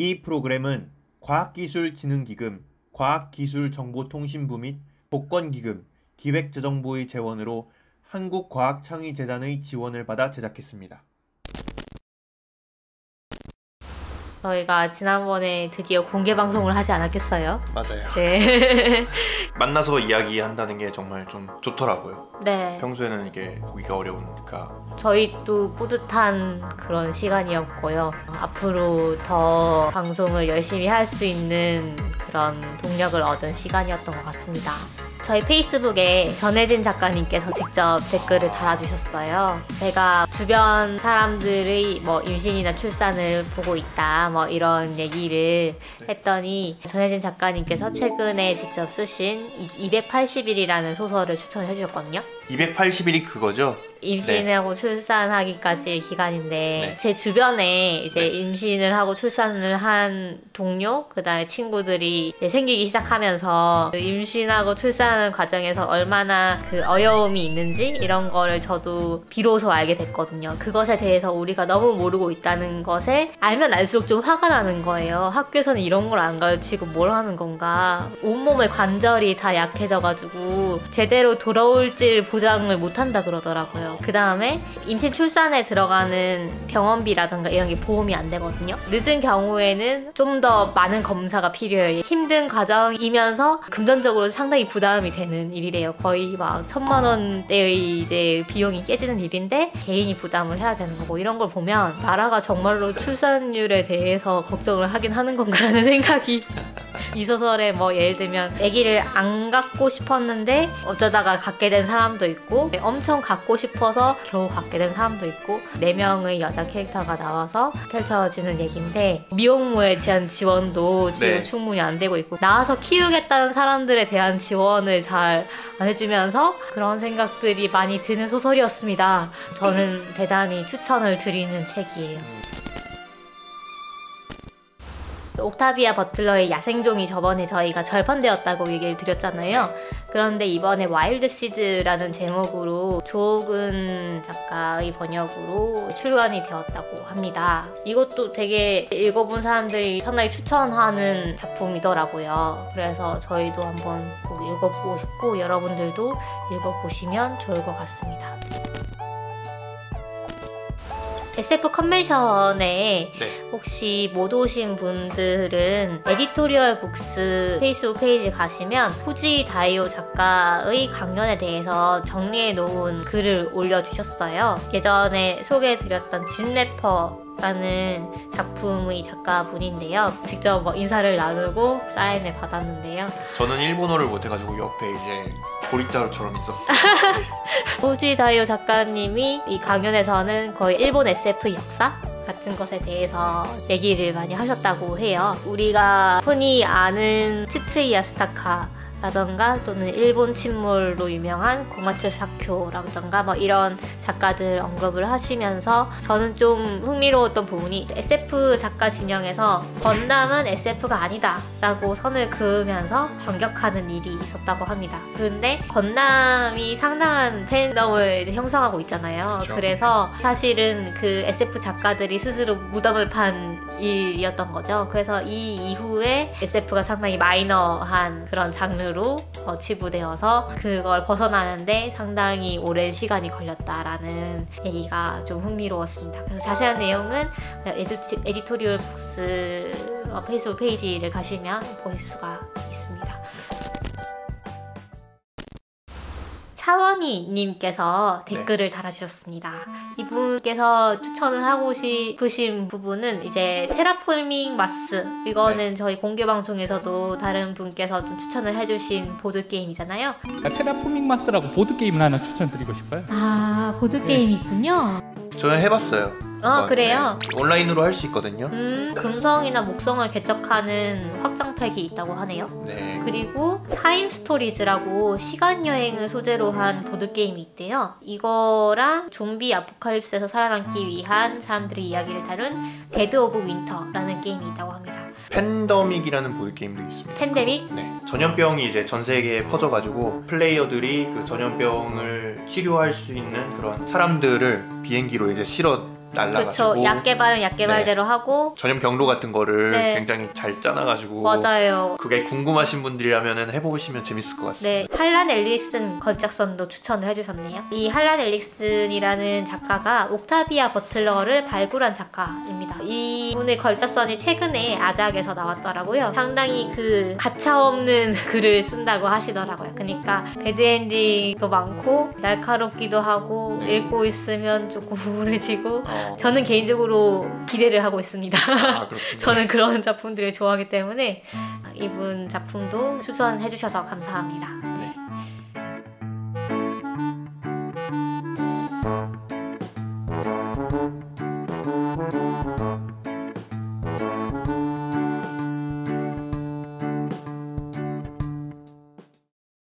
이 프로그램은 과학기술진흥기금, 과학기술정보통신부 및 복권기금, 기획재정부의 재원으로 한국과학창의재단의 지원을 받아 제작했습니다. 저희가 지난번에 드디어 공개 방송을 하지 않았겠어요? 맞아요. 네. 만나서 이야기한다는 게 정말 좀 좋더라고요. 네. 평소에는 이게 보기가 어려우니까. 저희도 뿌듯한 그런 시간이었고요. 앞으로 더 방송을 열심히 할 수 있는 그런 동력을 얻은 시간이었던 것 같습니다. 저희 페이스북에 전혜진 작가님께서 직접 댓글을 달아주셨어요. 제가 주변 사람들의 임신이나 출산을 보고 있다 이런 얘기를 했더니 전혜진 작가님께서 최근에 직접 쓰신 280일이라는 소설을 추천해 주셨거든요. 280일이 그거죠? 임신하고 출산하기까지의 기간인데 네. 제 주변에 이제 네. 임신을 하고 출산을 한 동료 그다음에 친구들이 생기기 시작하면서 그 임신하고 출산하는 과정에서 얼마나 그 어려움이 있는지 이런 거를 저도 비로소 알게 됐거든요. 그것에 대해서 우리가 너무 모르고 있다는 것에 알면 알수록 좀 화가 나는 거예요. 학교에서는 이런 걸 안 가르치고 뭘 하는 건가. 온몸의 관절이 다 약해져가지고 제대로 돌아올지 보장을 못한다 그러더라고요. 그 다음에 임신 출산에 들어가는 병원비라든가 이런 게 보험이 안 되거든요. 늦은 경우에는 좀 더 많은 검사가 필요해요. 힘든 과정이면서 금전적으로 상당히 부담이 되는 일이래요. 거의 막 1,000만 원대의 이제 비용이 깨지는 일인데 개인이 부담을 해야 되는 거고 이런 걸 보면 나라가 정말로 출산율에 대해서 걱정을 하긴 하는 건가라는 생각이 이 소설에 예를 들면 아기를 안 갖고 싶었는데 어쩌다가 갖게 된 사람도 있고 엄청 갖고 싶어서 겨우 갖게 된 사람도 있고 4명의 여자 캐릭터가 나와서 펼쳐지는 얘기인데 미혼모에 대한 지원도 지금 네. 충분히 안 되고 있고 나와서 키우겠다는 사람들에 대한 지원을 잘 안 해주면서 그런 생각들이 많이 드는 소설이었습니다. 저는 대단히 추천을 드리는 책이에요. 옥타비아 버틀러의 야생종이 저번에 저희가 절판되었다고 얘기를 드렸잖아요. 그런데 이번에 와일드 시드라는 제목으로 조옥은 작가의 번역으로 출간이 되었다고 합니다. 이것도 되게 읽어본 사람들이 상당히 추천하는 작품이더라고요. 그래서 저희도 한번 꼭 읽어보고 싶고 여러분들도 읽어보시면 좋을 것 같습니다. SF 컨벤션에 네. 혹시 못 오신 분들은 에디토리얼 북스 페이스북 페이지 가시면 후지 다이오 작가의 강연에 대해서 정리해 놓은 글을 올려주셨어요. 예전에 소개해드렸던 진래퍼라는 작품의 작가분인데요. 직접 인사를 나누고 사인을 받았는데요. 저는 일본어를 못해가지고 옆에 이제 보리자루처럼 있었어요. 후지 다이오 작가님이 이 강연에서는 거의 일본 SF 역사 같은 것에 대해서 얘기를 많이 하셨다고 해요. 우리가 흔히 아는 츠츠이야 스타카 라던가 또는 일본 침몰로 유명한 고마츠 사쿄라던가 이런 작가들 언급을 하시면서 저는 좀 흥미로웠던 부분이 SF 작가 진영에서 건담은 SF가 아니다 라고 선을 그으면서 반격하는 일이 있었다고 합니다. 그런데 건담이 상당한 팬덤을 이제 형성하고 있잖아요. 그렇죠. 그래서 사실은 그 SF 작가들이 스스로 무덤을 판 일이었던 거죠. 그래서 이 이후에 SF가 상당히 마이너한 그런 장르로 치부되어서 그걸 벗어나는데 상당히 오랜 시간이 걸렸다라는 얘기가 좀 흥미로웠습니다. 그래서 자세한 내용은 에디토리얼 북스 페이스북 페이지를 가시면 보실 수가 있습니다. 차원희 님께서 댓글을 달아주셨습니다. 이분께서 추천을 하고 싶으신 부분은 이제 테라포밍 마스, 이거는 저희 공개 방송에서도 다른 분께서 좀 추천을 해주신 보드게임이잖아요. 테라포밍 마스라고 보드게임을 하나 추천드리고 싶어요. 아, 보드게임이 있군요. 저는 해봤어요. 아, 그래요? 네. 온라인으로 할 수 있거든요. 금성이나 목성을 개척하는 확장팩이 있다고 하네요. 네. 그리고 타임 스토리즈라고 시간 여행을 소재로 한 보드게임이 있대요. 이거랑 좀비 아포칼립스에서 살아남기 위한 사람들의 이야기를 다룬 데드 오브 윈터라는 게임이 있다고 합니다. 팬데믹이라는 보드게임도 있습니다. 팬데믹? 네. 전염병이 이제 전 세계에 퍼져가지고 플레이어들이 그 전염병을 치료할 수 있는 그런 사람들을 비행기로 이제 실어 날라가지고 그렇죠. 약 개발은 약 개발대로 하고 전염 경로 같은 거를 네. 굉장히 잘 짜놔가지고 맞아요. 그게 궁금하신 분들이라면 해보시면 재밌을 것 같습니다. 네, 할란 엘릭슨 걸작선도 추천을 해주셨네요. 이 할란 엘릭슨이라는 작가가 옥타비아 버틀러를 발굴한 작가입니다. 이분의 걸작선이 최근에 아작에서 나왔더라고요. 상당히 그 가차없는 글을 쓴다고 하시더라고요. 그러니까 배드엔딩도 많고 날카롭기도 하고 읽고 있으면 조금 우울해지고 저는 개인적으로 기대를 하고 있습니다. 아, 그렇군요. 저는 그런 작품들을 좋아하기 때문에 이분 작품도 추천해 주셔서 감사합니다.